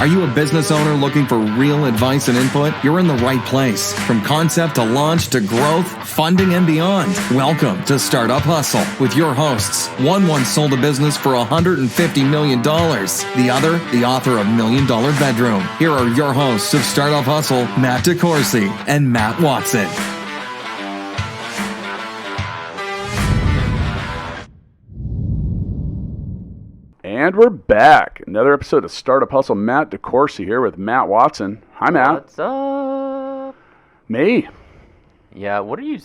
Are you a business owner looking for real advice and input? You're in the right place. From concept to launch to growth, funding, and beyond. Welcome to Startup Hustle with your hosts. One once sold a business for $150 million. The other, the author of $1 Million Bedroom. Here are your hosts of Startup Hustle, Matt DeCoursey and Matt Watson. And we're back. Another episode of Startup Hustle. Matt DeCoursey here with Matt Watson. Hi, Matt. What's up? Me. Yeah, what are you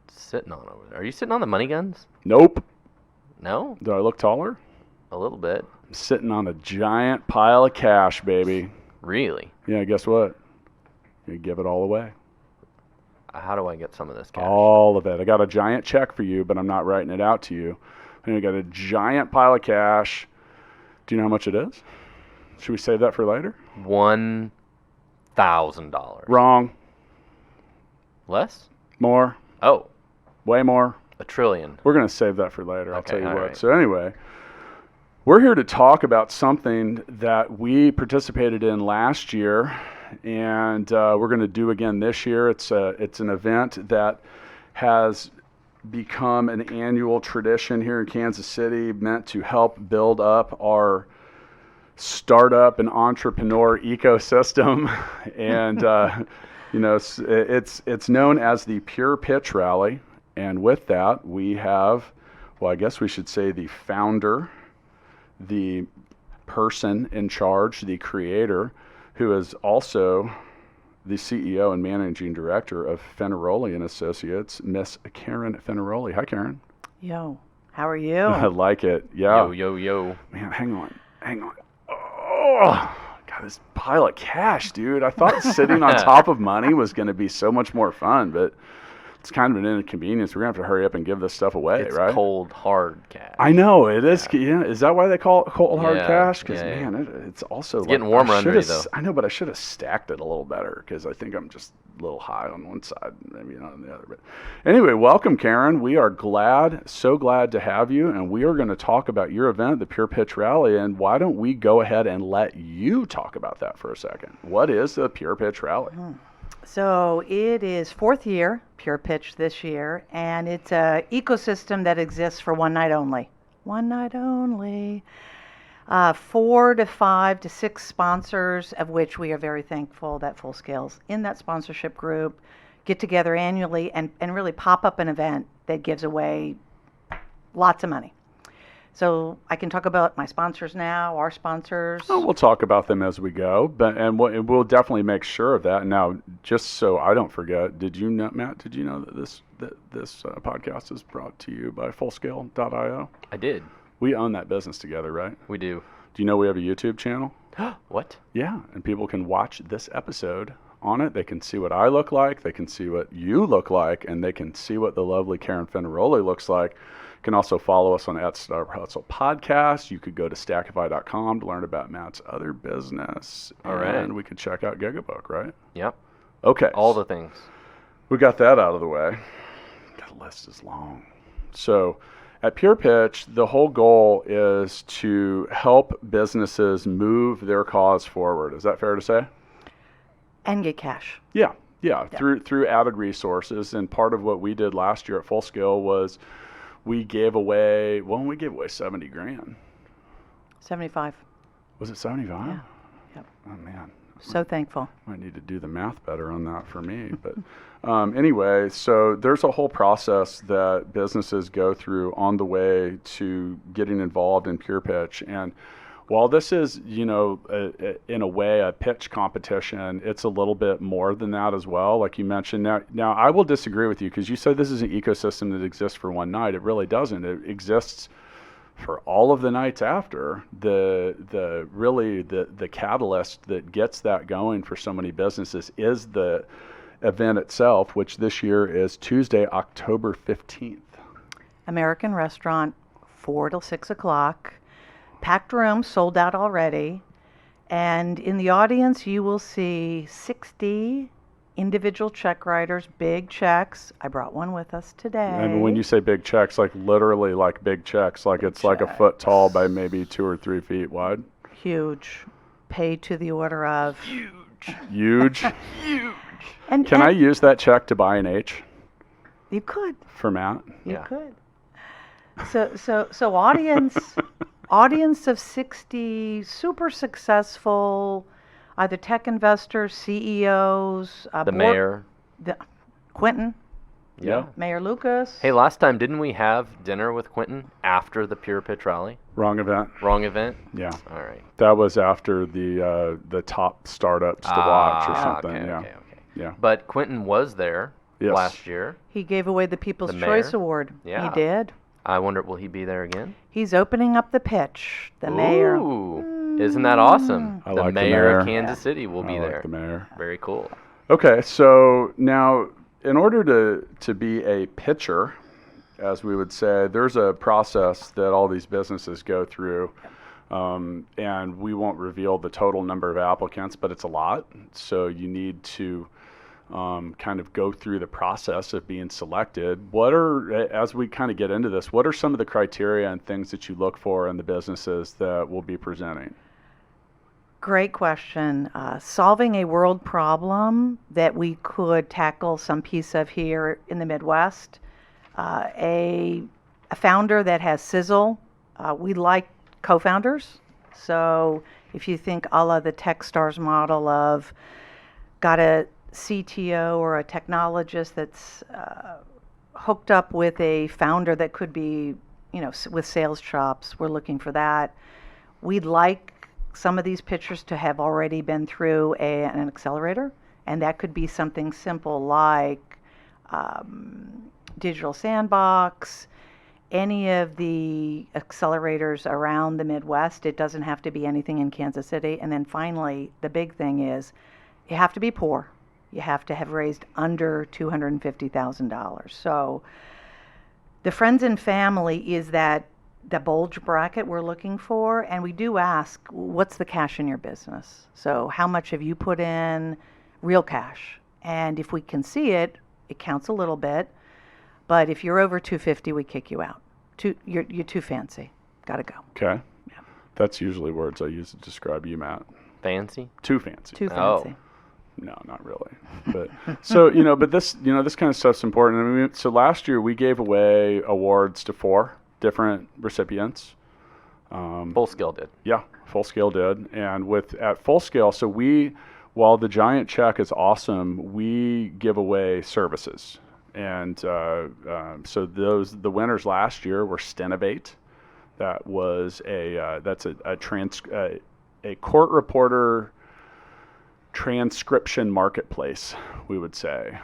sitting on over there? Are you sitting on the money guns? Nope. No? Do I look taller? A little bit. I'm sitting on a giant pile of cash, baby. Really? Yeah, guess what? You give it all away. How do I get some of this cash? All of it. I got a giant check for you, but I'm not writing it out to you. And I got a giant pile of cash. Do you know how much it is? Should we save that for later? $1,000. Wrong. Less? More. Oh. Way more. $1 trillion. We're going to save that for later. I'll tell you what. Right. So anyway, we're here to talk about something that we participated in last year, and we're going to do again this year. It's an event that has become an annual tradition here in Kansas City, meant to help build up our startup and entrepreneur ecosystem. And it's known as the Pure Pitch Rally. And with that, we have, well, I guess we should say the founder, the person in charge, the creator, who is also the CEO and managing director of Fenaroli and Associates, Miss Karen Fenaroli. Hi, Karen. Yo, how are you? I like it. Yeah. Yo. Man, hang on. Oh, God, this pile of cash, dude. I thought sitting on top of money was going to be so much more fun, but it's kind of an inconvenience. We're going to have to hurry up and give this stuff away, it's right? Cold, hard cash. I know, it is. Yeah. Is that why they call it cold, hard cash? Because, yeah. man, it's also it's getting warmer under you, though. I know, but I should have stacked it a little better because I think I'm just a little high on one side, maybe not on the other. But anyway, welcome, Karen. We are so glad to have you, and we are going to talk about your event, the Pure Pitch Rally, and why don't we go ahead and let you talk about that for a second. What is the Pure Pitch Rally? So it is fourth year, Pure Pitch this year, and it's an ecosystem that exists for one night only. One night only. 4 to 5 to 6 sponsors, of which we are very thankful that Full Scale's in that sponsorship group, get together annually and really pop up an event that gives away lots of money. So I can talk about my sponsors now, our sponsors. Oh, we'll talk about them as we go, and we'll definitely make sure of that. Now, just so I don't forget, did you know, Matt? Did you know that this podcast is brought to you by Fullscale.io? I did. We own that business together, right? We do. Do you know we have a YouTube channel? What? Yeah, and people can watch this episode on it. They can see what I look like, they can see what you look like, and they can see what the lovely Karen Fenaroli looks like. You can also follow us on @Startup Hustle Podcast. You could go to Stackify.com to learn about Matt's other business. All right. And we could check out Gigabook, right? Yep. Okay. All the things. We got that out of the way. That list is long. So at Pure Pitch, the whole goal is to help businesses move their cause forward. Is that fair to say? And get cash. Yeah. Through added resources. And part of what we did last year at Full Scale was we gave away 70 grand. 75. Was it 75? Yeah. Yep. Oh, man. So thankful. I need to do the math better on that for me. But anyway, so there's a whole process that businesses go through on the way to getting involved in Pure Pitch. And while this is, in a way, a pitch competition, it's a little bit more than that as well, like you mentioned. Now I will disagree with you because you said this is an ecosystem that exists for one night. It really doesn't. It exists for all of the nights after. The catalyst that gets that going for so many businesses is the event itself, which this year is Tuesday, October 15th. American Restaurant, 4 till 6 o'clock. Packed room, sold out already. And in the audience, you will see 60 individual check writers, big checks. I brought one with us today. And when you say big checks, like literally like big checks, like it's like a foot tall by maybe 2 or 3 feet wide. Huge. paid to the order of. Huge. And Can I use that check to buy an H You could. for Matt? You Yeah. could. So audience of 60 super successful, either tech investors, CEOs, The mayor. Quentin, Yeah. Mayor Lucas. Hey, last time didn't we have dinner with Quentin after the Pure Pitch rally? Wrong event. Wrong event. Yeah. All right. That was after the top startups to watch or something. Okay, yeah. okay. Yeah. But Quentin was there Yes. last year. He gave away the People's The Choice mayor? Award. Yeah. He did. I wonder, will he be there again? He's opening up the pitch. The mayor. Ooh, isn't that awesome? I The like the mayor of mayor. Kansas City will be I there. like the mayor. Very cool. Okay, so now in order to be a pitcher, as we would say, there's a process that all these businesses go through. And we won't reveal the total number of applicants, but it's a lot. So you need to kind of go through the process of being selected. As we kind of get into this, what are some of the criteria and things that you look for in the businesses that will be presenting? Great question. Solving a world problem that we could tackle some piece of here in the Midwest. A founder that has sizzle. We like co-founders. So if you think a la the Techstars model of got a CTO or a technologist that's hooked up with a founder that could be, with sales chops, we're looking for that. We'd like some of these pitchers to have already been through an accelerator, and that could be something simple like Digital Sandbox, any of the accelerators around the Midwest. It doesn't have to be anything in Kansas City. And then finally, the big thing is you have to be poor. You have to have raised under $250,000. So the friends and family is the bulge bracket we're looking for. And we do ask, what's the cash in your business? So how much have you put in real cash? And if we can see it, it counts a little bit. But if you're over 250, we kick you out. You're too fancy. Gotta go. Okay. Yeah. That's usually words I use to describe you, Matt. Fancy? Too fancy. Too fancy. No, not really. But so, this kind of stuff's important. I mean, so last year we gave away awards to 4 different recipients. Full Scale did. Yeah, Full Scale did. And at Full Scale, so while the giant check is awesome, we give away services. And so the winners last year were Stenovate. That was a court reporter transcription marketplace, we would say.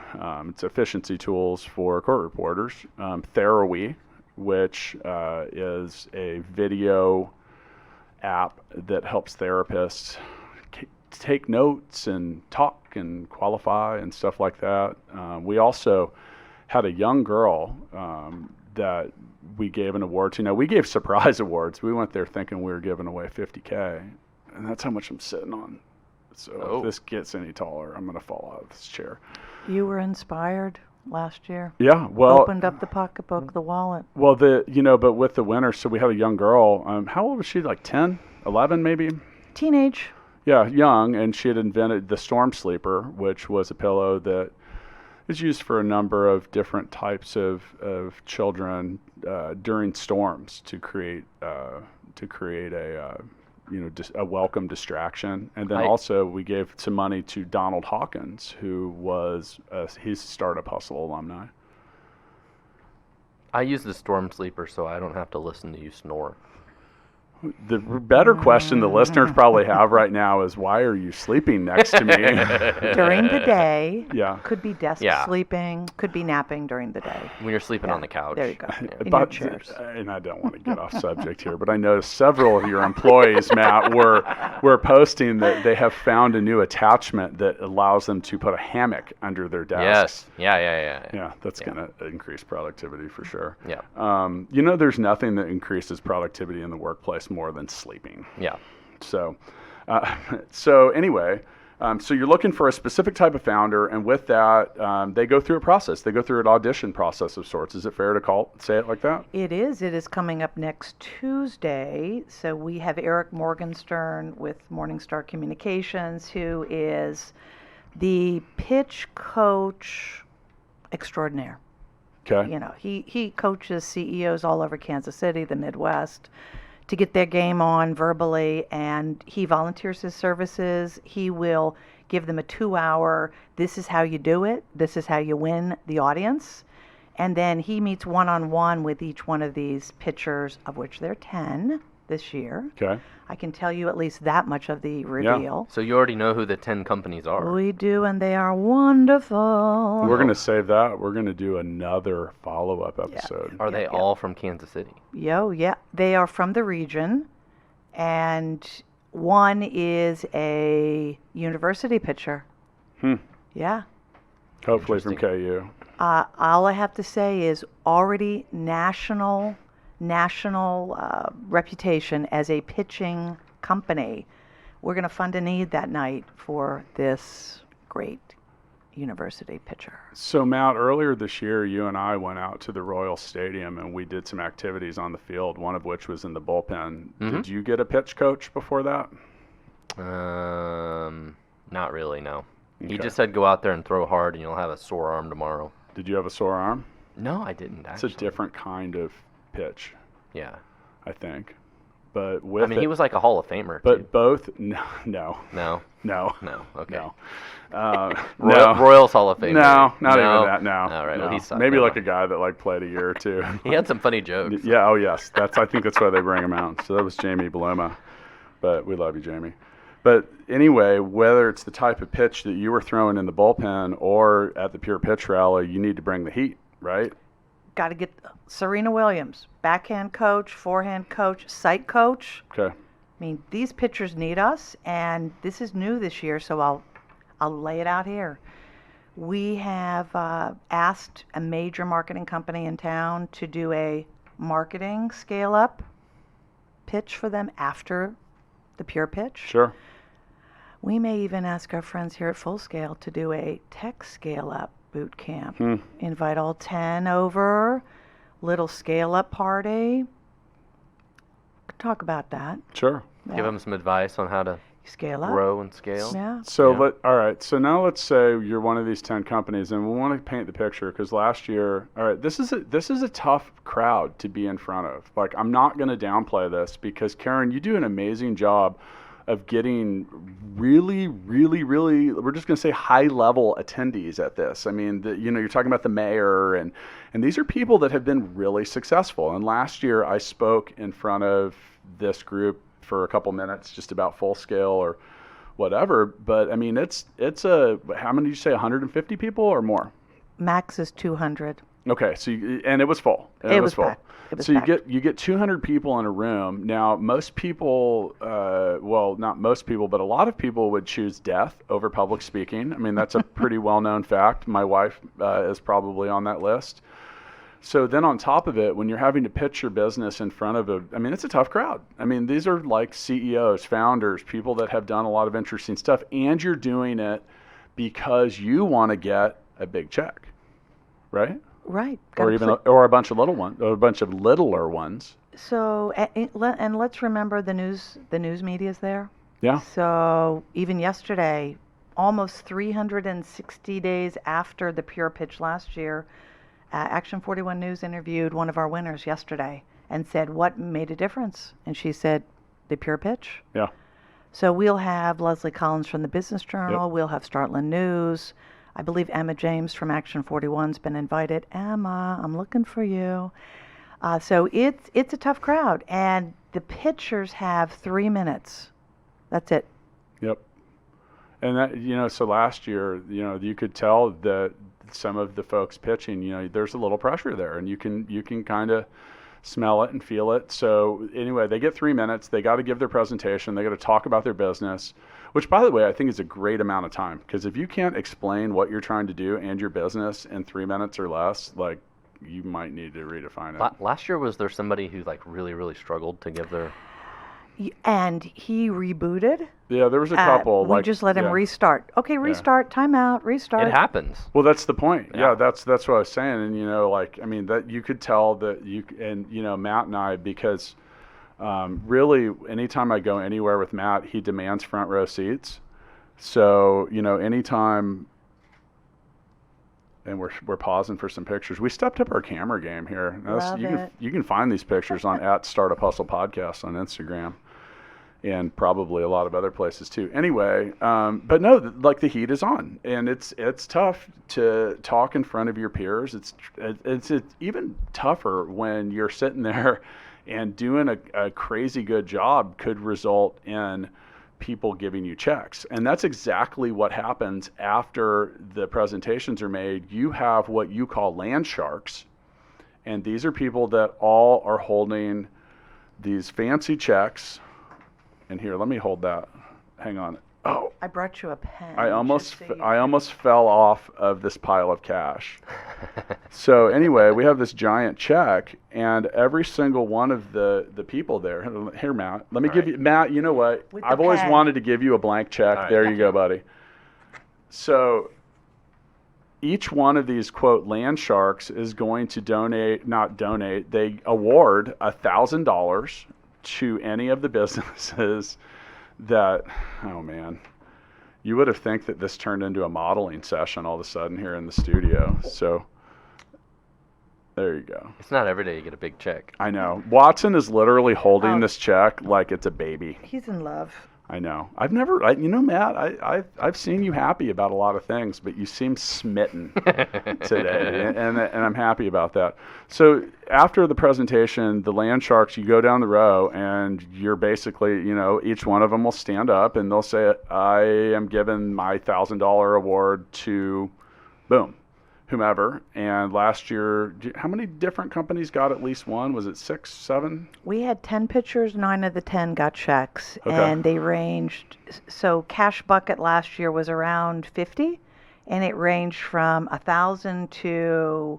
It's efficiency tools for court reporters. Fenaroli, which is a video app that helps therapists take notes and talk and qualify and stuff like that. We also had a young girl that we gave an award to. Now, we gave surprise awards. We went there thinking we were giving away $50K, and that's how much I'm sitting on. So if this gets any taller, I'm going to fall out of this chair. You were inspired last year. Yeah, well, Opened up the pocketbook, the wallet. Well, but with the winner, so we had a young girl. How old was she? Like 10, 11 maybe? Teenage. Yeah, young, and she had invented the Storm Sleeper, which was a pillow that is used for a number of different types of children during storms to create a welcome distraction. And then also we gave some money to Donald Hawkins, who was he's Startup Hustle alumni. I use the Storm Sleeper so I don't have to listen to you snore. The better question the listeners probably have right now is, why are you sleeping next to me? During the day. Yeah. Could be desk sleeping. Could be napping during the day. When you're sleeping on the couch. There you go. In your chairs. And I don't want to get off subject here, but I noticed several of your employees, Matt, were posting that they have found a new attachment that allows them to put a hammock under their desks. Yes. Yeah, that's going to increase productivity for sure. Yeah. There's nothing that increases productivity in the workplace more than sleeping. Yeah. So anyway, So you're looking for a specific type of founder, and with that, they go through a process. They go through an audition process of sorts. Is it fair to say it like that? It is. It is coming up next Tuesday. So we have Eric Morgenstern with Morningstar Communications, who is the pitch coach extraordinaire. Okay. You know, he coaches CEOs all over Kansas City, the Midwest, to get their game on verbally, and he volunteers his services. He will give them a 2-hour, this is how you do it, this is how you win the audience. And then he meets one-on-one with each one of these pitchers, of which there are 10 this year. Okay. I can tell you at least that much of the reveal. So you already know who the 10 companies are. We do, and they are wonderful. We're going to save that. We're going to do another follow-up episode. Are they all from Kansas City? Yeah. They are from the region, and one is a university pitcher. Yeah. Hopefully from KU. All I have to say is already national reputation as a pitching company. We're going to fund a need that night for this great university pitcher. So Matt, earlier this year, you and I went out to the Royal Stadium and we did some activities on the field, one of which was in the bullpen. Did you get a pitch coach before that? Not really, no. Okay. He just said go out there and throw hard and you'll have a sore arm tomorrow. Did you have a sore arm? No, I didn't It's actually. a different kind of pitch, Yeah. I think. But with he was like a Hall of Famer, but too. both, no. No? No. No. Okay. No. Royals Hall of Famer. No, not even that. No. All right. No. Well, he sucked. Maybe Never like a mind. guy that like played a year or two. He had some funny jokes. Yeah. Oh yes. I think that's why they bring him out. So that was Jamie Bloma, but we love you, Jamie. But anyway, whether it's the type of pitch that you were throwing in the bullpen or at the Pure Pitch Rally, you need to bring the heat, right? Got to get Serena Williams, backhand coach, forehand coach, sight coach. Okay. I mean, these pitchers need us, and this is new this year, so I'll lay it out here. We have asked a major marketing company in town to do a marketing scale-up pitch for them after the Pure Pitch. Sure. We may even ask our friends here at Full Scale to do a tech scale-up boot camp. Invite all 10 over, little scale-up party. Talk about that. Sure. Give him some advice on how to Scale up. grow and scale. Yeah. So Yeah. all right. So now let's say you're one of these 10 companies, and we want to paint the picture because last year, all right, this is a tough crowd to be in front of. Like, I'm not going to downplay this because Karen, you do an amazing job of getting really, really, really, we're just going to say high-level attendees at this. I mean, you're talking about the mayor, and these are people that have been really successful. And last year, I spoke in front of this group for a couple minutes just about Full Scale or whatever. But I mean, it's how many did you say, 150 people or more? Max is 200. Okay, so and it was full. And It was full. packed. It was So packed. you get 200 people in a room. Now, most people, well, not most people, but a lot of people would choose death over public speaking. I mean, that's a pretty well-known fact. My wife is probably on that list. So then on top of it, when you're having to pitch your business in front of it's a tough crowd. I mean, these are like CEOs, founders, people that have done a lot of interesting stuff, and you're doing it because you want to get a big check, right? Right. Or even or a bunch of little ones, or a bunch of littler ones. So, and let's remember the news media is there. Yeah. So even yesterday, almost 360 days after the Pure Pitch last year, Action 41 News interviewed one of our winners yesterday and said, what made a difference? And she said, the Pure Pitch. Yeah. So we'll have Leslie Collins from the Business Journal. Yep. We'll have Startland News. I believe Emma James from Action 41's been invited. Emma, I'm looking for you. So it's a tough crowd, and the pitchers have 3 minutes. That's it. Yep. And that, so last year, you could tell that some of the folks pitching, there's a little pressure there, and you can kind of smell it and feel it. So anyway, they get 3 minutes. They got to give their presentation. They got to talk about their business, which, by the way, I think is a great amount of time, because if you can't explain what you're trying to do and your business in 3 minutes or less, like, you might need to redefine it. Last year, was there somebody who like really, really struggled to give their? And he rebooted. Yeah, there was a couple. We just let him restart. Okay, restart, timeout, restart. It happens. Well, that's the point. Yeah. Yeah, that's what I was saying. And that you could tell that Matt and I, because really anytime I go anywhere with Matt, he demands front row seats. So, anytime, and we're pausing for some pictures. We stepped up our camera game here. You can find these pictures on @Startup Hustle Podcast on Instagram. And probably a lot of other places too. Anyway, but no, the heat is on, and it's tough to talk in front of your peers. It's even tougher when you're sitting there, and doing a crazy good job could result in people giving you checks, and that's exactly what happens after the presentations are made. You have what you call land sharks, and these are people that all are holding these fancy checks. And here, let me hold that. Hang on. Oh, I brought you a pen. I almost fell off of this pile of cash. So anyway, we have this giant check, and every single one of the people there. Here, Matt. Let me give you, Matt. You know what? I've always wanted to give you a blank check. Right, there you go, buddy. So each one of these quote land sharks is going to they award $1,000 to any of the businesses that, oh man, you would have think that this turned into a modeling session all of a sudden here in the studio. So there you go. It's not every day you get a big check. I know. Watson is literally holding this check like it's a baby. He's in love. I know. Matt, I've seen you happy about a lot of things, but you seem smitten today, and I'm happy about that. So after the presentation, the land sharks, you go down the row, and you're basically, each one of them will stand up, and they'll say, I am giving my $1,000 award to, boom, whomever. And last year, how many different companies got at least one? Was it 6, 7? We had 10 pitchers. 9 of the 10 got checks, okay. And they ranged. So Cash Bucket last year was around 50, and it ranged from $1,000 to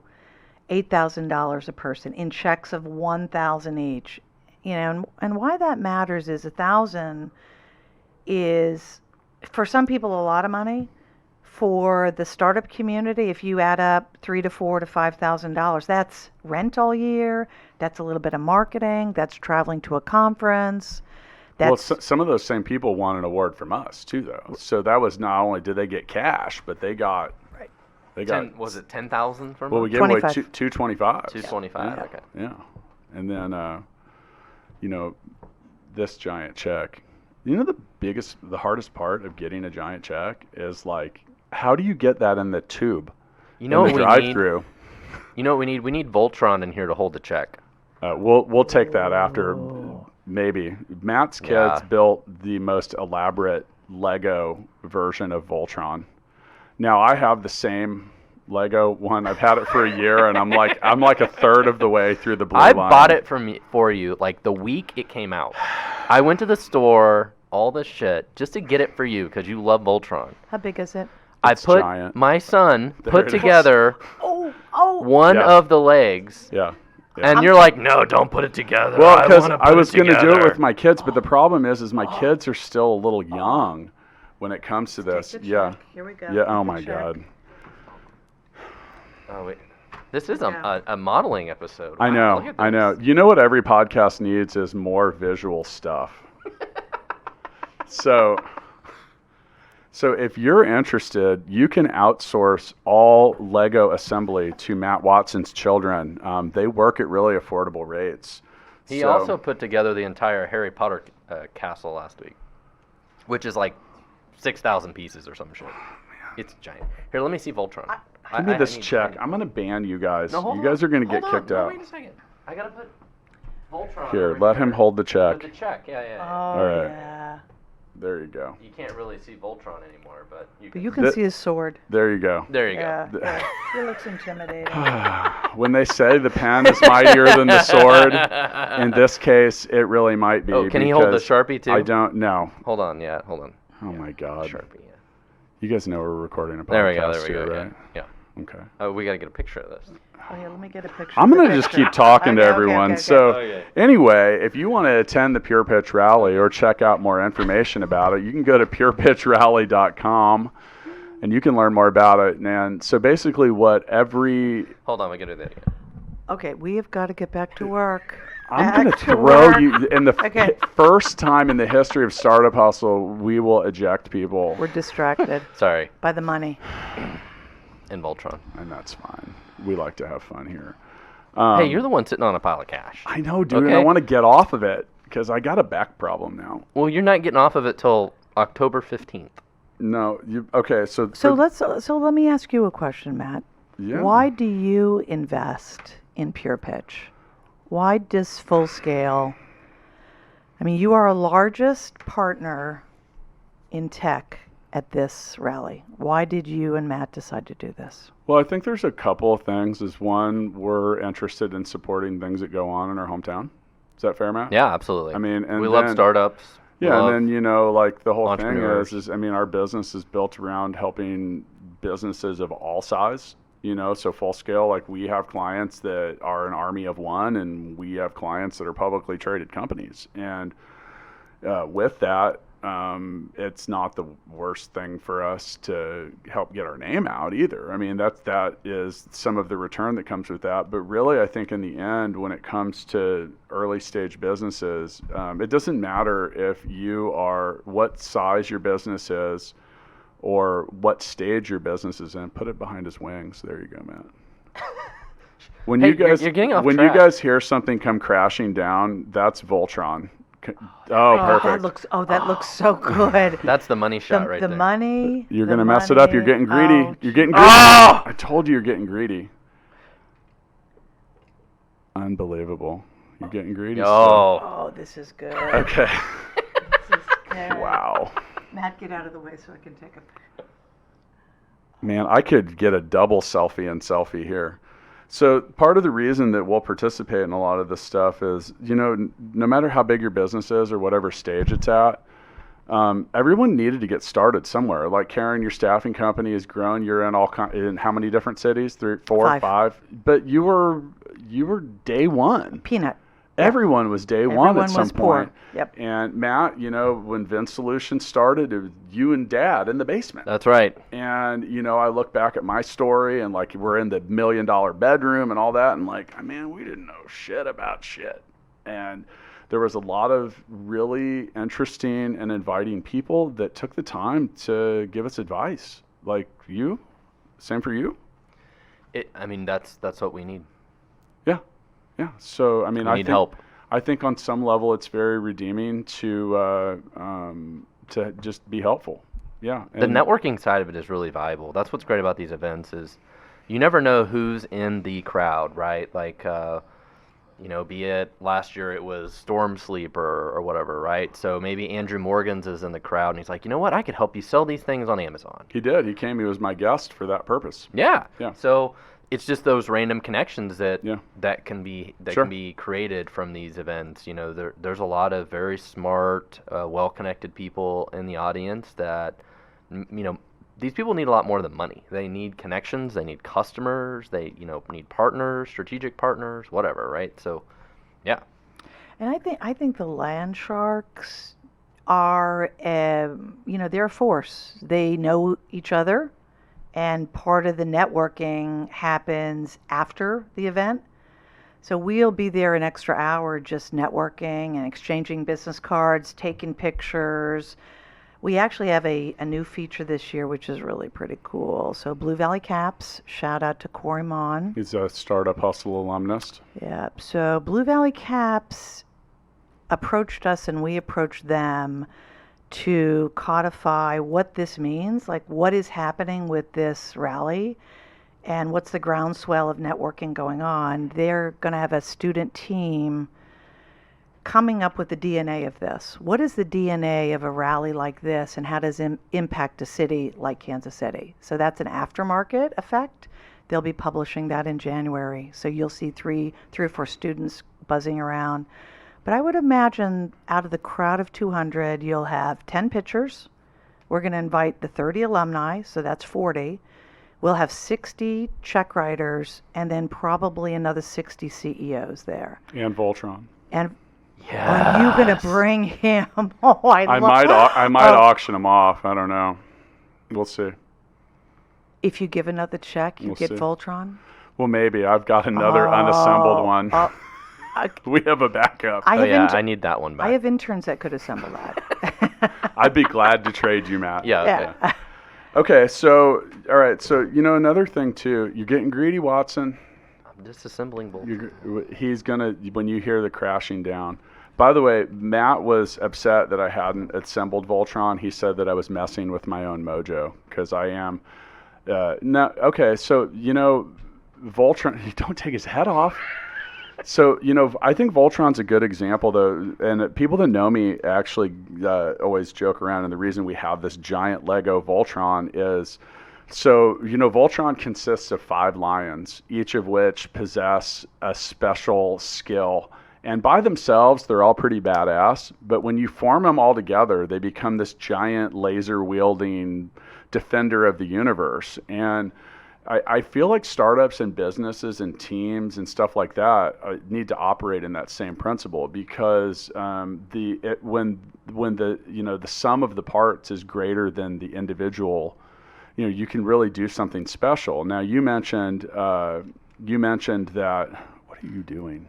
$8,000 a person in checks of $1,000 each. And why that matters is $1,000 is for some people a lot of money. For the startup community, if you add up $3,000 to $4,000 to $5,000, that's rent all year. That's a little bit of marketing. That's traveling to a conference. Some of those same people won an award from us too, though. So that was not only did they get cash, but they got. Right. They got. Was it 10,000 from? Well, we gave away 225. 225. Yeah. Okay. Yeah, and then this giant check. The hardest part of getting a giant check is how do you get that in the tube? In the drive-through? You know what we need? We need Voltron in here to hold the check. We'll take that after, maybe. Matt's kids built the most elaborate Lego version of Voltron. Now I have the same Lego one. I've had it for a year, and I'm like a third of the way through the blue line. I bought it for you the week it came out. I went to the store, all this shit, just to get it for you because you love Voltron. How big is it? Giant. My son put together one Yeah. of the legs. Yeah. And you're like, no, don't put it together. Well, because I was going to do it with my kids, but the problem is my kids are still a little young when it comes to this. Yeah. Here we go. Yeah. Oh my God. Oh wait, this is a modeling episode. I Wow, know. I know. You know what every podcast needs is more visual stuff. So if you're interested, you can outsource all Lego assembly to Matt Watson's children. They work at really affordable rates. He also put together the entire Harry Potter castle last week, which is 6,000 pieces or some shit. It's giant. Here, let me see Voltron. Give me this check. I'm going to ban you guys. No, you guys are going to get kicked out. Wait a second. I got to put Voltron Here, over let him hold the check. The check, yeah. Oh, All right. yeah. There you go. You can't really see Voltron anymore, but You can see his sword. There you go. There you go. Yeah. He looks intimidating. When they say the pen is mightier than the sword, in this case, it really might be. Oh, can he hold the Sharpie too? I don't know. Hold on, hold on. Oh my God. Sharpie, You guys know we're recording a podcast There we go, here, yeah. right? Yeah. Okay. Oh, we got to get a picture of this. Oh, yeah, let me get a picture. I'm of the going to just picture. keep talking to Okay, everyone. okay. So Okay. anyway, if you want to attend the Pure Pitch Rally or check out more information about it, you can go to purepitchrally.com and you can learn more about it. And so basically what every... Hold on, we got to do that again. Okay, we have got to get back to work. I'm going to Back throw work. you... In the Okay. first time in the history of Startup Hustle, we will eject people. We're distracted Sorry, by the money. in Voltron. And that's fine. We like to have fun here. Hey, you're the one sitting on a pile of cash. I know, dude. And Okay. I want to get off of it because I got a back problem now. Well, you're not getting off of it till October 15th. No, okay. So let me ask you a question, Matt. Yeah. Why do you invest in Pure Pitch? Why does Full Scale? I mean, you are our largest partner in tech at this rally. Why did you and Matt decide to do this? Well, I think there's a couple of things. Is one, we're interested in supporting things that go on in our hometown. Is that fair, Matt? Yeah, absolutely. I mean, and we love then- startups. Yeah, love- and then like the whole thing entrepreneurs. is I mean, our business is built around helping businesses of all size. So Full Scale, like we have clients that are an army of one, and we have clients that are publicly traded companies. And with that, it's not the worst thing for us to help get our name out either. I mean, that is some of the return that comes with that. But really, I think in the end, when it comes to early stage businesses, it doesn't matter if you are what size your business is or what stage your business is in. Put it behind his wings. There you go, Matt. When Hey, you guys you're getting off when track. you guys hear something come crashing down, that's Voltron. Oh, perfect. That looks so good. That's the money shot right the there. money. You're the going to mess it up. You're money. getting greedy. Ouch. You're getting greedy. Oh! I told you you're getting greedy. Unbelievable. You're getting greedy. Oh, Oh, this is good. still. Okay. This is good. Wow. Matt, get out of the way so I can take a. Man, I could get a double selfie and selfie here. So part of the reason that we'll participate in a lot of this stuff is, no matter how big your business is or whatever stage it's at, everyone needed to get started somewhere. Like Karen, your staffing company has grown. You're in in how many different cities? 3, 4, 5. But you were day one. Peanut. Everyone was day one Everyone at some was poor. point. Yep. And Matt, when Vince Solutions started, it was you and Dad in the basement. that's right. And, I look back at my story and like we're in the $1 million bedroom and all that. And like, man, we didn't know shit about shit. And there was a lot of really interesting and inviting people that took the time to give us advice. Like you, same for you. I mean, that's what we need. Yeah. Yeah. So, I mean, We need help. I think on some level it's very redeeming to just be helpful. Yeah. The networking side of it is really valuable. That's what's great about these events is you never know who's in the crowd, right? Like, be it last year it was Storm Sleep or whatever, right? So maybe Andrew Morgans is in the crowd and he's like, you know what? I could help you sell these things on Amazon. He did. He came. He was my guest for that purpose. Yeah. Yeah. So it's just those random connections that Yeah. that can be Sure. can be created from these events. There's a lot of very smart, well-connected people in the audience that these people need a lot more than money. They need connections. They need customers. They need partners, strategic partners, whatever. Right. So, yeah. And I think the land sharks are, they're a force. They know each other, and part of the networking happens after the event. So we'll be there an extra hour just networking and exchanging business cards, taking pictures. We actually have a new feature this year, which is really pretty cool. So Blue Valley Caps, shout out to Corey Mon. He's a Startup Hustle alumnus. Yep. So Blue Valley Caps approached us and we approached them to codify what this means, like what is happening with this rally and what's the groundswell of networking going on. They're going to have a student team coming up with the DNA of this. What is the DNA of a rally like this and how does it impact a city like Kansas City? So that's an aftermarket effect. They'll be publishing that in January. So you'll see three or four students buzzing around. But I would imagine out of the crowd of 200, you'll have 10 pitchers. We're going to invite the 30 alumni, so that's 40. We'll have 60 check writers and then probably another 60 CEOs there. And Voltron. And Yeah. are you going to bring him? Oh, I might auction him off. I don't know. We'll see. If you give another check, you We'll get see. Voltron? Well, maybe. I've got another unassembled one. I, We have a backup. I Oh have yeah, inter- I need that one back. I have interns that could assemble that. I'd be glad to trade you, Matt. yeah. Okay. Yeah. Okay, so, all right. So, another thing, too. You're getting greedy, Watson. I'm disassembling Voltron. He's going to, when you hear the crashing down. By the way, Matt was upset that I hadn't assembled Voltron. He said that I was messing with my own mojo, because I am. No, okay, so, Voltron, don't take his head off. So, I think Voltron's a good example, though, and people that know me actually always joke around, and the reason we have this giant Lego Voltron is, so, Voltron consists of 5 lions, each of which possess a special skill. And by themselves, they're all pretty badass, but when you form them all together, they become this giant laser-wielding defender of the universe. And I feel like startups and businesses and teams and stuff like that need to operate in that same principle, because when the sum of the parts is greater than the individual, you can really do something special. Now you mentioned that. What are you doing?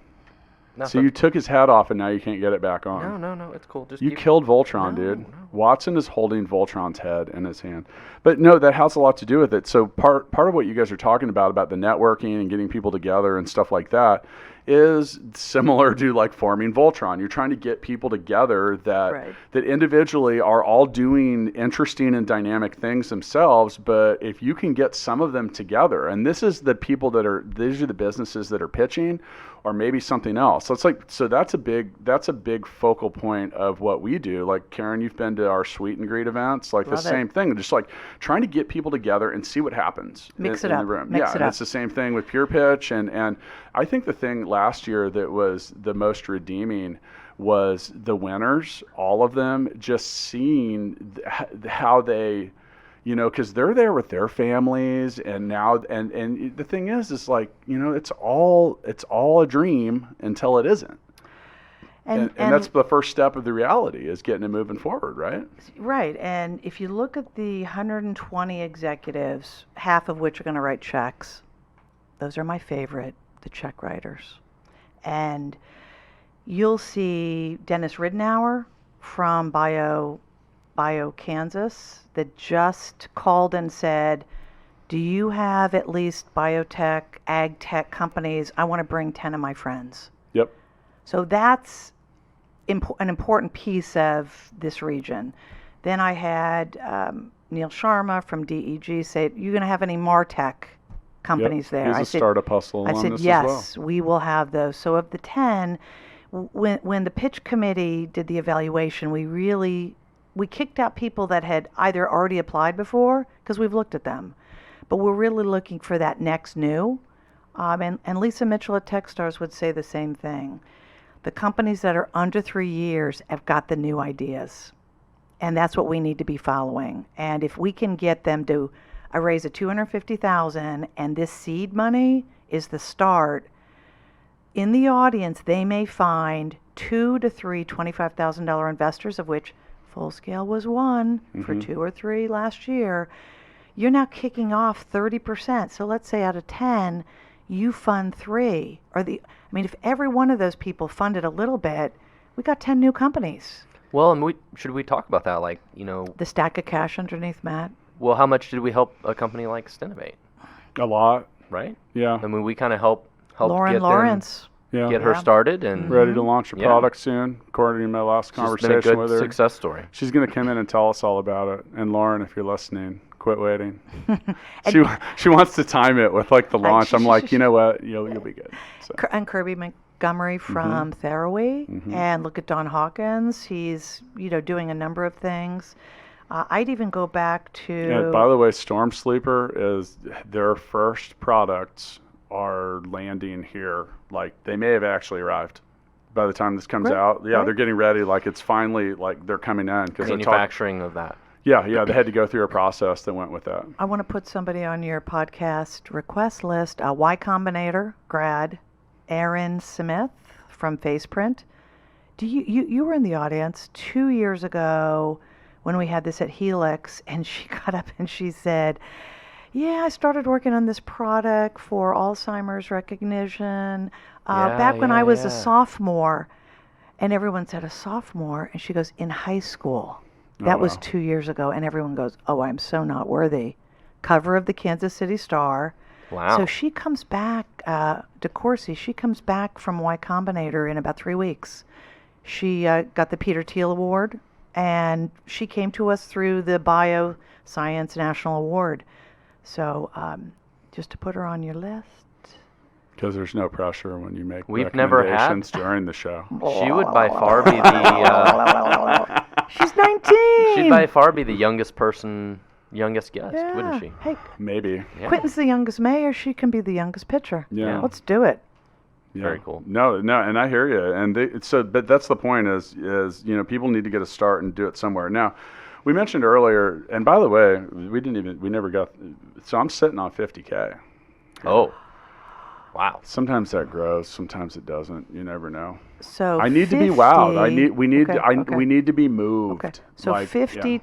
Nothing. So you took his hat off and now you can't get it back on. No, it's cool. Just You keep- killed Voltron, No, dude. no. Watson is holding Voltron's head in his hand. But no, that has a lot to do with it. So part of what you guys are talking about the networking and getting people together and stuff like that is similar to like forming Voltron. You're trying to get people together that individually are all doing interesting and dynamic things themselves, but if you can get some of them together, and these are the businesses that are pitching, or maybe something else. So that's a big focal point of what we do. Like Karen, you've been to our Sweet and Greet events, like the same thing, just like trying to get people together and see what happens in the room. And it's the same thing with Pure Pitch, and I think the thing last year that was the most redeeming was the winners, all of them, just seeing how they, because they're there with their families, and now, and the thing is like, it's all a dream until it isn't. And that's the first step of the reality, is getting it moving forward, right? Right. And if you look at the 120 executives, half of which are going to write checks, those are my favorite, the check writers. And you'll see Dennis Ridenour from Bio Kansas that just called and said, do you have at least biotech, ag tech companies? I want to bring 10 of my friends. Yep. So that's an important piece of this region. Then I had Neil Sharma from DEG say, you going to have any MarTech companies there? He's a startup hustle I on said, this yes, as well. we will have those. So of the 10, when the pitch committee did the evaluation, we kicked out people that had either already applied before, because we've looked at them, but we're really looking for that next new. And Lisa Mitchell at Techstars would say the same thing. The companies that are under 3 years have got the new ideas, and that's what we need to be following. And if we can get them to a raise of $250,000, and this seed money is the start, in the audience they may find 2 to 3 $25,000 investors, of which Fullscale was one for 2 or 3 last year. You're now kicking off 30%. So let's say out of 10, you fund 3. If every one of those people funded a little bit, we got 10 new companies. Well, and should we talk about that? Like, The stack of cash underneath Matt. well, how much did we help a company like Stinovate? A lot. Right? Yeah. I mean, we kind of helped Lauren get Lawrence. Yeah. get her started, and Ready to launch a Yeah. product soon, according to my last it's been a conversation good with her. success story. She's going to come in and tell us all about it. And Lauren, if you're listening, quit waiting. She wants to time it with like the launch. I'm like, you know what? You'll be good. So. And Kirby Montgomery from Fenaroli. And look at Don Hawkins. He's, doing a number of things. I'd even go back to... Yeah, by the way, Storm Sleeper is their first products are landing here. Like, they may have actually arrived by the time this comes out. Yeah, they're getting ready. Like, it's finally, like, they're coming in. Cause Manufacturing of that. Yeah, they had to go through a process that went with that. I want to put somebody on your podcast request list. Y Combinator grad, Erin Smith from Faceprint. You were in the audience 2 years ago when we had this at Helix, and she got up and she said, yeah, I started working on this product for Alzheimer's recognition back when I was a sophomore. And everyone said, a sophomore? And she goes, in high school. That was 2 years ago. And everyone goes, oh, I'm so not worthy. Cover of the Kansas City Star. Wow. So she comes back, DeCourcy, she comes back from Y Combinator in about 3 weeks. She got the Peter Thiel Award, and she came to us through the Bioscience National Award. So just to put her on your list. Because there's no pressure when you make We've never had recommendations during the show. She would by far be the She's 19. she'd by far be the youngest guest, Yeah. wouldn't she? Hey, Maybe. Yeah. Quentin's the youngest mayor. She can be the youngest pitcher. Yeah. Let's do it. Yeah. Very cool. No, and I hear you. And but that's the point is people need to get a start and do it somewhere. Now, we mentioned earlier, and by the way, we never got. So I'm sitting on 50K. Oh, wow. Sometimes that grows, sometimes it doesn't. You never know. So I need 50, to be wowed. We need okay. we need to be moved. Okay. So Like, 50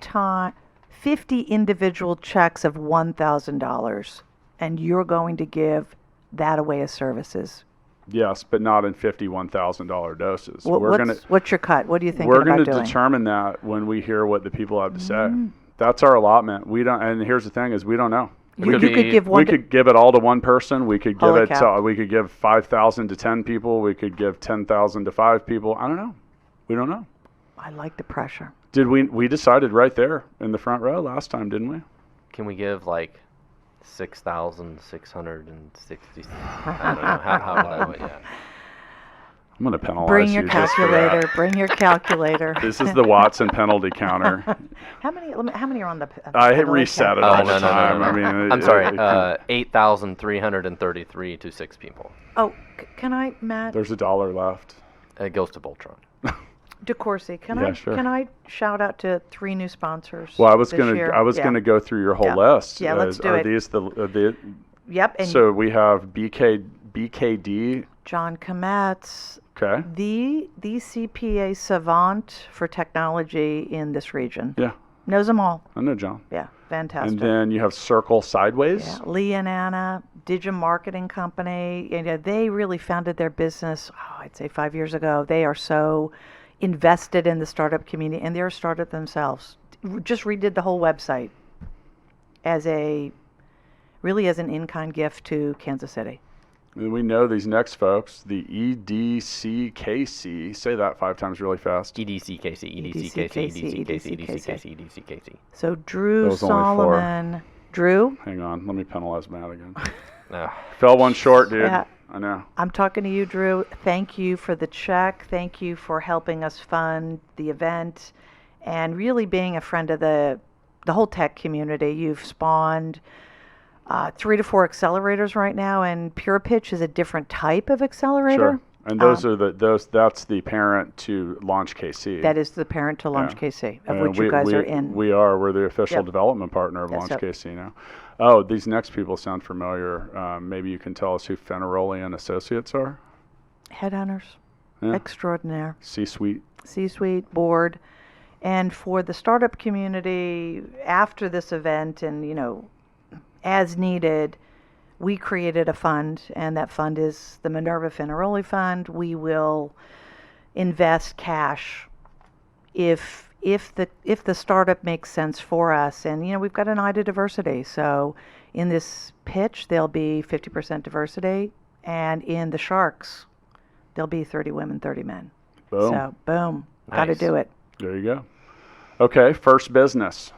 50 individual checks of $1,000, and you're going to give that away as services. Yes, but not in $51,000 doses. What's your cut? What do you think We're about going to doing? determine that when we hear what the people have to say. That's our allotment. We don't. And here's the thing: is we don't know. You could give one. We could give it all to one person. We could give Holy it. cow. We could give 5,000 to 10 people. We could give 10,000 to 5 people. I don't know. We don't know. I like the pressure. Did we decided right there in the front row last time, didn't we? Can we give like 6,660? I don't know how would that. Yeah. I'm going to penalize Bring your you just for calculator. that. Bring your calculator. This is the Watson penalty counter. How many are on the? I hit penalty reset it count? all the time. I mean, I'm sorry. 8,333 to 6 people. Oh, can I, Matt? There's $1 left. It goes to Voltron. DeCourcy, Yeah, sure. can I shout out to 3 new sponsors? Well, I was this gonna year? gonna go through your whole Yeah. list. Yeah, let's do are it. These the Yep. And so we have BKD. John Kometz, Okay. the CPA savant for technology in this region. Yeah, Knows them all. I know John. Yeah, fantastic. And then you have Circle Sideways. Yeah, Lee and Anna, Marketing Company. They really founded their business, I'd say 5 years ago. They are so invested in the startup community, and they're a startup themselves. Just redid the whole website as an in-kind gift to Kansas City. And we know these next folks, the EDCKC. Say that 5 times really fast. EDCKC. So Drew That was only 4. Solomon. Drew, Hang on, let me penalize Matt again. Oh, Fell one short, dude. Yeah. I know. I'm talking to you, Drew. Thank you for the check. Thank you for helping us fund the event and really being a friend of the whole tech community. You've spawned 3 to 4 accelerators right now, and Pure Pitch is a different type of accelerator. Sure. And those are that's the parent to Launch KC. That is the parent to Launch KC, of And which you guys are in. We're the official Yep. development partner of Yes, Launch yep. KC now. Oh, these next people sound familiar. Maybe you can tell us who Fenaroli and Associates are? Headhunters, Yeah. extraordinaire. C-suite. C-suite, board. And for the startup community, after this event and, as needed, we created a fund, and that fund is the Minerva Fenaroli Fund. We will invest cash if the startup makes sense for us. And, we've got an eye to diversity. So in this pitch, there'll be 50% diversity, and in the Sharks, there'll be 30 women, 30 men. Boom. So, boom. Got to Nice. do it. There you go. Okay, first business.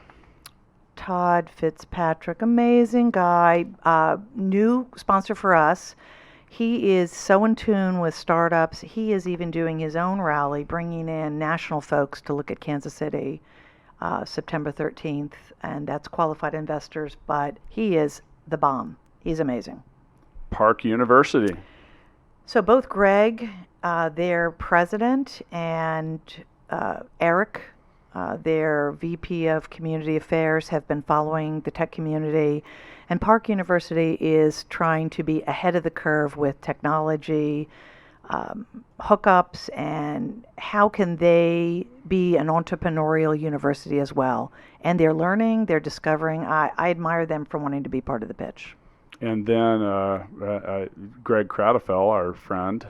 Todd Fitzpatrick, amazing guy, new sponsor for us. He is so in tune with startups. He is even doing his own rally, bringing in national folks to look at Kansas City, September 13th, and that's qualified investors, but he is the bomb. He's amazing. Park University. So both Greg, their president, and Eric, Their VP of Community Affairs have been following the tech community, and Park University is trying to be ahead of the curve with technology, hookups, and how can they be an entrepreneurial university as well. And they're learning, they're discovering. I admire them for wanting to be part of the pitch. And then Greg Cradafel, our friend,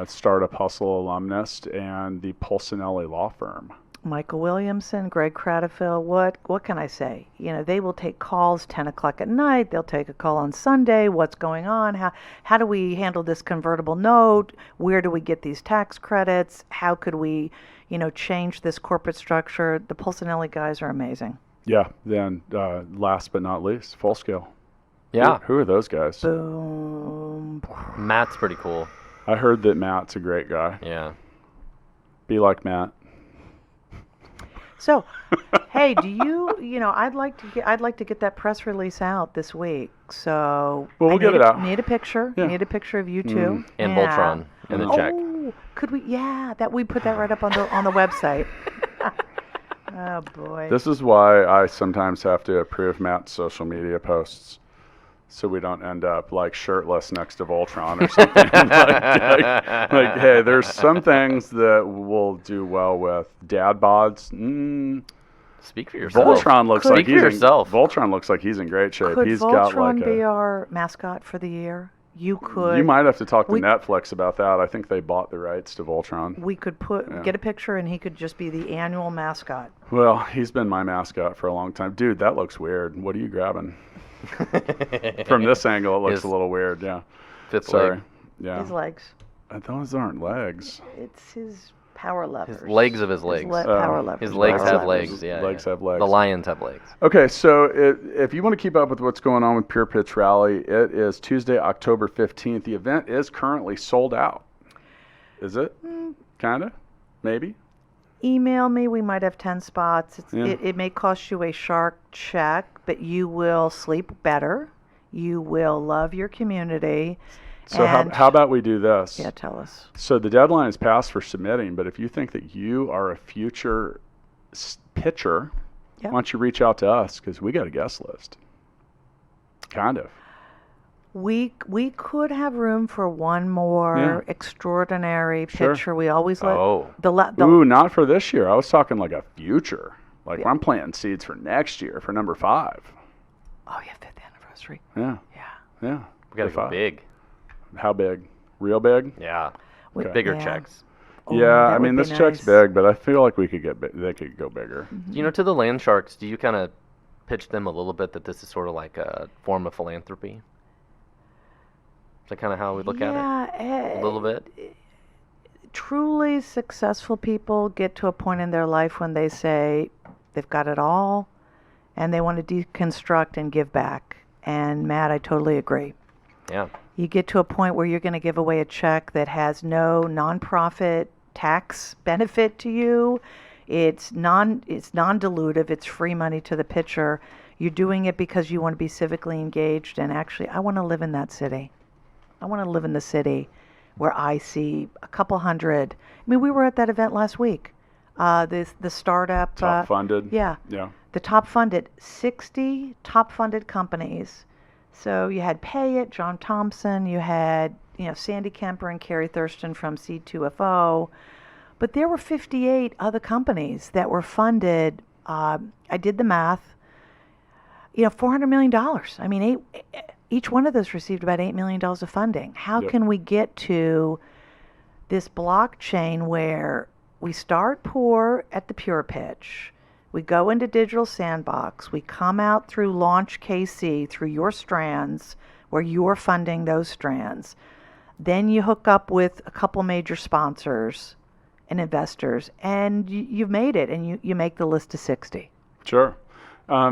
Startup Hustle alumnus, and the Pulcinelli Law Firm. Michael Williamson, Greg Cradafel, what can I say? They will take calls 10 o'clock at night. They'll take a call on Sunday. What's going on? How do we handle this convertible note? Where do we get these tax credits? How could we, change this corporate structure? The Pulcinelli guys are amazing. Yeah. Then last but not least, Full Scale. Yeah. Who are those guys? Boom. Matt's pretty cool. I heard that Matt's a great guy. Yeah. Be like Matt. So, hey, do I'd like to get that press release out this week. So, well, we'll get it out. Need a picture. Yeah. Need a picture of you two. And Voltron and the check. Oh, could we? Yeah, that we put that right up on the website. Oh boy. This is why I sometimes have to approve Matt's social media posts, so we don't end up like shirtless next to Voltron or something. like, hey, there's some things that we'll do well with. Dad bods. Speak for yourself. Voltron looks like Voltron looks like he's in great shape. Could He's Voltron got like be our mascot for the year? You could. You might have to talk to Netflix about that. I think they bought the rights to Voltron. We could get a picture, and he could just be the annual mascot. Well, he's been my mascot for a long time. Dude, that looks weird. What are you grabbing? From this angle, it looks a little weird. Yeah. Fifth Sorry. leg. Yeah. His legs. Those aren't legs. It's his power levers. His legs of his legs. Power levers. His legs Power have levers. legs. Yeah. Legs have legs. The lions have legs. Okay, so if you want to keep up with what's going on with Pure Pitch Rally, it is Tuesday, October 15th. The event is currently sold out. Is it? Kind of? Maybe? Email me. We might have 10 spots. It may cost you a shark check, but you will sleep better. You will love your community. So how about we do this? Yeah, tell us. So the deadline is passed for submitting, but if you think that you are a future pitcher, why don't you reach out to us, because we got a guest list. Kind of. We could have room for one more extraordinary pitcher. We always let Ooh, not for this year. I was talking like a future. Like I'm planting seeds for next year for number 5. Oh yeah, 5th anniversary. Yeah. We gotta go big. How big? Real big? Yeah. Okay. Bigger checks. Oh, yeah, I mean this nice. check's big, but I feel like we could they could go bigger. To the land sharks, do you kind of pitch them a little bit that this is sort of like a form of philanthropy? Is that kind of how we look at it? A little bit? Truly successful people get to a point in their life when they say they've got it all and they want to deconstruct and give back. And Matt, I totally agree. Yeah. You get to a point where you're going to give away a check that has no nonprofit tax benefit to you. It's non-dilutive. It's free money to the pitcher. You're doing it because you want to be civically engaged. And actually, I want to live in that city. I want to live in the city where I see a couple hundred. I mean, we were at that event last week. The startup. Top funded. Yeah. The top funded, 60 top funded companies. So you had Pay It, John Thompson, you had Sandy Kemper and Carrie Thurston from C2FO, but there were 58 other companies that were funded. I did the math. $400 million. I mean, each one of those received about $8 million of funding. How can we get to this blockchain where we start poor at the Pure Pitch? We go into Digital Sandbox. We come out through Launch KC, through your strands, where you're funding those strands. Then you hook up with a couple major sponsors and investors, and you've made it, and you make the list of 60. Sure.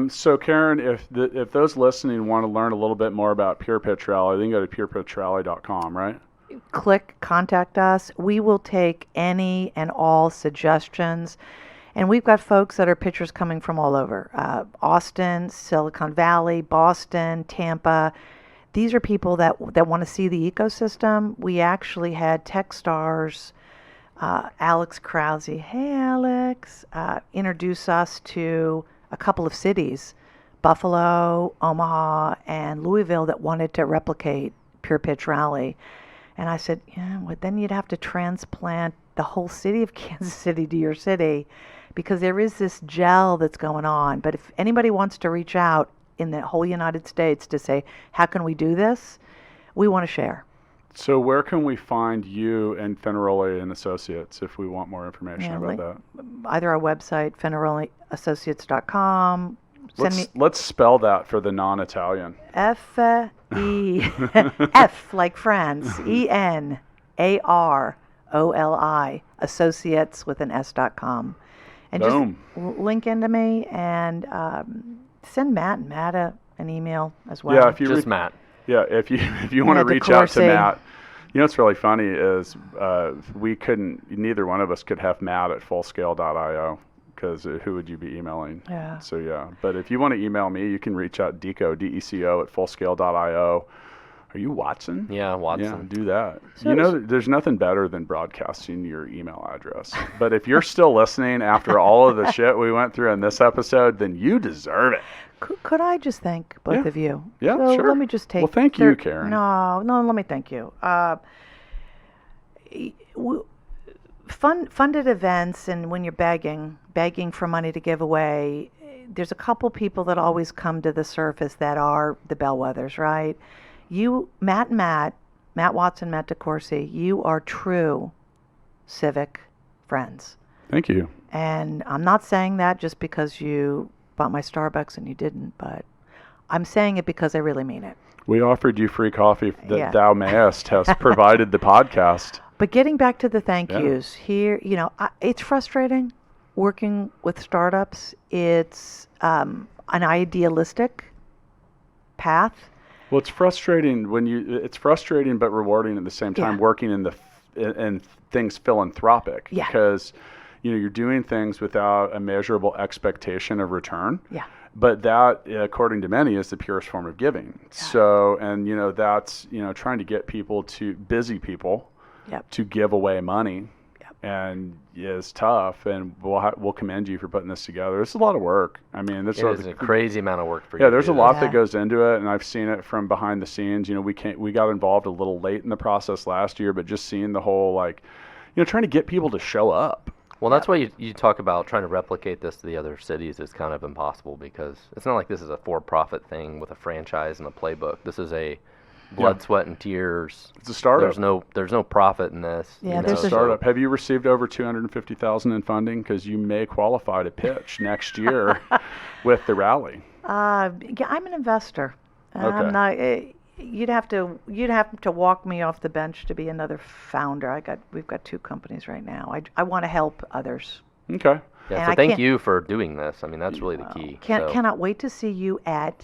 So, Karen, if those listening want to learn a little bit more about Pure Pitch Rally, they can go to purepitchrally.com, right? Click Contact Us. We will take any and all suggestions. And we've got folks that are pitchers coming from all over. Austin, Silicon Valley, Boston, Tampa. These are people that want to see the ecosystem. We actually had Techstars Alex Krause. Hey, Alex. Introduce us to a couple of cities, Buffalo, Omaha, and Louisville, that wanted to replicate Pure Pitch Rally. And I said, yeah, well, then you'd have to transplant the whole city of Kansas City to your city, because there is this gel that's going on. But if anybody wants to reach out in the whole United States to say, how can we do this? We want to share. So where can we find you and Fenaroli and Associates if we want more information about that? Either our website, fenaroliassociates.com. Let's spell that for the non-Italian. F like France, ENAROLI, associates with an S.com. And Boom. Just link into me and send Matt an email as well. Yeah, if you Just Matt. Yeah, if you want to reach out to Matt, what's really funny is neither one of us could have Matt at fullscale.io, because who would you be emailing? Yeah. So yeah, but if you want to email me, you can reach out Deco, DECO at fullscale.io. Are you Watson? Yeah, Watson. Yeah, do that. So there's nothing better than broadcasting your email address. But if you're still listening after all of the shit we went through in this episode, then you deserve it. Could I just thank both of you? Yeah, so sure. Let me just take. Well, thank you, Karen. No, let me thank you. Funded events, and when you're begging for money to give away, there's a couple people that always come to the surface that are the bellwethers, right? You, Matt Watson, Matt DeCourcy, you are true civic friends. Thank you. And I'm not saying that just because you bought my Starbucks and you didn't, but I'm saying it because I really mean it. We offered you free coffee that thou mayest has provided the podcast. But getting back to the thank yous here, it's frustrating working with startups. It's an idealistic path. Well, it's frustrating it's frustrating but rewarding at the same time working in things philanthropic, because you're doing things without a measurable expectation of return. Yeah. But that, according to many, is the purest form of giving. Yeah. So, and that's trying to get busy people to give away money, and is tough. And we'll commend you for putting this together. It's a lot of work. I mean, this is a crazy amount of work for you. Yeah, there's a lot that goes into it, and I've seen it from behind the scenes. We got involved a little late in the process last year, but just seeing the whole trying to get people to show up. Well, that's why you talk about trying to replicate this to the other cities is kind of impossible, because it's not like this is a for-profit thing with a franchise and a playbook. This is a blood, sweat, and tears. It's a startup. There's no profit in this. Yeah, it's a startup. Have you received over $250,000 in funding? Because you may qualify to pitch next year with the rally. I'm an investor. Okay. I'm not. You'd have to walk me off the bench to be another founder. We've got 2 companies right now. I want to help others. Okay. Yeah. So thank you for doing this. I mean, that's really the key. Cannot wait to see you at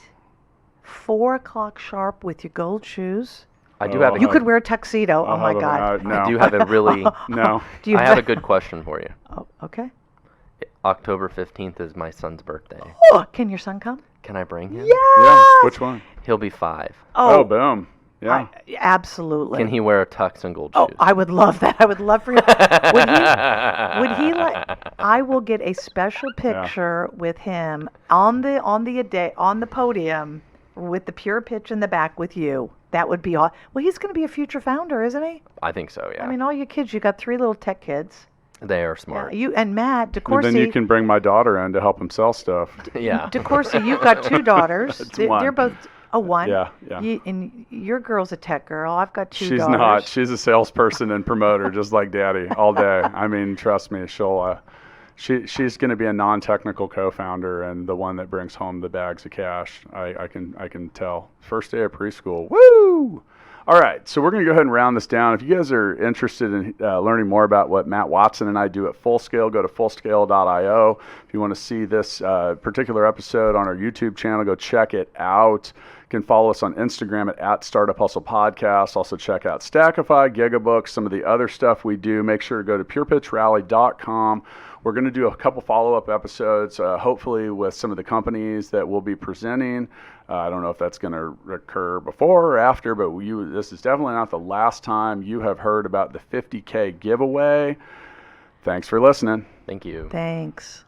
4:00 sharp with your gold shoes. I do have. You could wear a tuxedo. Oh my God. No. I do have a really. No. I have a good question for you. Oh, okay. October 15th is my son's birthday. Oh, can your son come? Can I bring him? Yeah. Which one? He'll be 5. Oh, boom. Yeah. Absolutely. Can he wear a tux and gold shoes? Oh, I would love that. I would love for you. Would he I will get a special picture with him on the podium with the Pure Pitch in the back with you. That would be all. Well, he's going to be a future founder, isn't he? I think so, yeah. I mean, all your kids, you got 3 little tech kids. They are smart. Yeah, you and Matt DeCourcy. And then you can bring my daughter in to help him sell stuff. Yeah. DeCourcy, you've got 2 daughters. They're both one. Yeah. And your girl's a tech girl. I've got 2 daughters. She's not. She's a salesperson and promoter, just like Daddy, all day. I mean, trust me, she's going to be a non-technical co-founder and the one that brings home the bags of cash. I can tell. First day of preschool. Woo! All right, so we're going to go ahead and round this down. If you guys are interested in learning more about what Matt Watson and I do at Fullscale, go to fullscale.io. If you want to see this particular episode on our YouTube channel, go check it out. can follow us on Instagram at Startup Hustle Podcast. Also check out Stackify, Gigabooks, some of the other stuff we do. Make sure to go to purepitchrally.com. We're going to do a couple follow-up episodes, hopefully with some of the companies that we'll be presenting. I don't know if that's going to occur before or after, but this is definitely not the last time you have heard about the 50K giveaway. Thanks for listening. Thank you. Thanks.